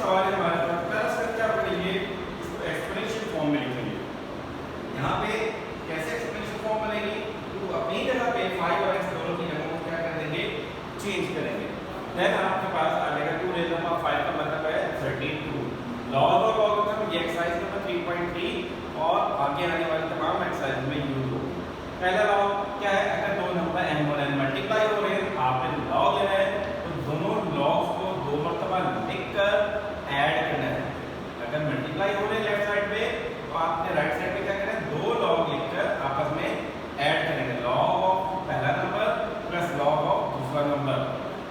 सवाल है हमारे पास, पहला सवाल क्या पढ़ेंगे, इसको एक्सपोनेंशियल फॉर्म में लिखेंगे। यहाँ पे कैसे एक्सपोनेंशियल फॉर्म बनेगी, तो अपनी जगह पे 5 और x दोनों की जगह को क्या कर देंगे, चेंज करेंगे। देन आपके पास आ जाएगा 2 रेज़ नंबर 5 का मतलब है 32। लॉग और लॉगरिथम ये एक्सरसाइज नंबर 3.3 और आगे आने वाली तमाम एक्सरसाइज में यूज हो। पहला लॉग क्या है, अगर दो नंबर m और n मल्टीप्लाई हो रहे हैं, आपने लॉग लेना है तो दोनों लॉग्स को 2 मरतबा लिखकर ऐड करना है। अगर मल्टीप्लाई हो रहे हैं लेफ्ट साइड पे तो आपने राइट साइड पे क्या करना है, 2 लॉग लिखकर आपस में ऐड करेंगे, लॉग ऑफ पहला नंबर प्लस लॉग ऑफ दूसरा नंबर।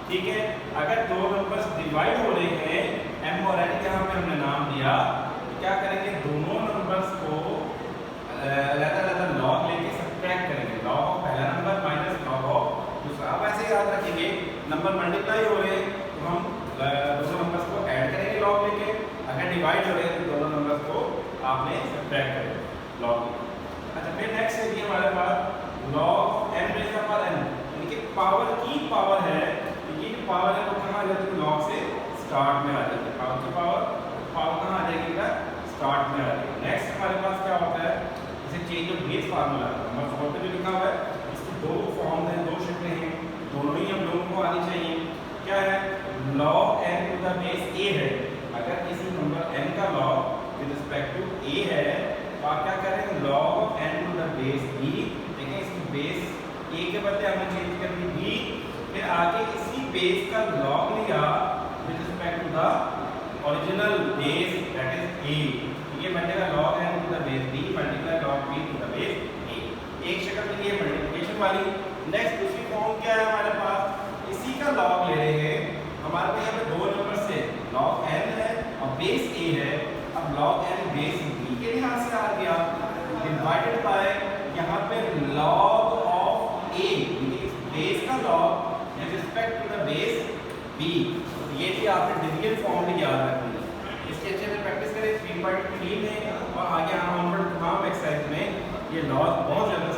ठीक है, अगर दो नंबर्स डिवाइड हो रहे हैं m और n, यहाँ पे हमने नाम दिया, तो क्या करेंगे, दोनों नंबर्स को अलग-अलग लॉग लेके सब्ट्रैक्ट करेंगे, लॉग ऑफ पहला नंबर माइनस लॉग ऑफ दूसरा। अब ऐसे याद रखेंगे, नंबर मल्टीप्लाई हो रहे हैं तो हम दोनों नंबर्स को ऐड करेंगे लॉग लेके, अगर डिवाइड हो रहे हैं तो दोनों नंबर्स को आपने सब्ट्रैक्ट करेंगे लॉग लेके। अच्छा, फिर नेक्स्ट है हमारे पास log m raise power n, यानी कि पावर की पावर है, ये जो पावर है वो कहाँ आ जाती है, लॉग से स्टार्ट में आ जाती है, पावर की पावर कहाँ आ जाएगी, इधर स्टार्ट में आ जाएगी। नेक्स्ट हमारे पास क्या होता है, जैसे change of base formula number 4 पे जो लिखा हुआ है, इसकी दो फॉर्म हैं, दो शक्लें हैं, दोनों ही हम लोगों को आनी चाहिए। क्या है, log n to the base a है, अगर किसी नंबर n का log with respect to a है तो आप क्या करेंगे, log n to the base b, देखें इसकी बेस a के बदले हमने चेंज कर दी b, फिर आगे इसी बेस का log लिया with respect to the original base that is a, ये बनेगा log n to the base b multiply log b to the base a। एक शक्ल मिली है मल्टीप्लिकेशन वाली। नेक्स्ट दूसरी फॉर्म क्या है हमारे पास, इसी का log ले रहे हैं, हमारे पास यहाँ पे दो नंबर से log n है और बेस a है, अब log n बेस b के लिहाज से आ गया डिवाइडेड बाय यहाँ पे log ऑफ a, बेस का log with respect to the base b। ये भी आपने डिवीजन फॉर्म में याद रखनी है, इसके अच्छे से प्रैक्टिस करें 3.3 में और आगे आने वाले तमाम एक्सरसाइज में ये लॉज बहुत ज़्यादा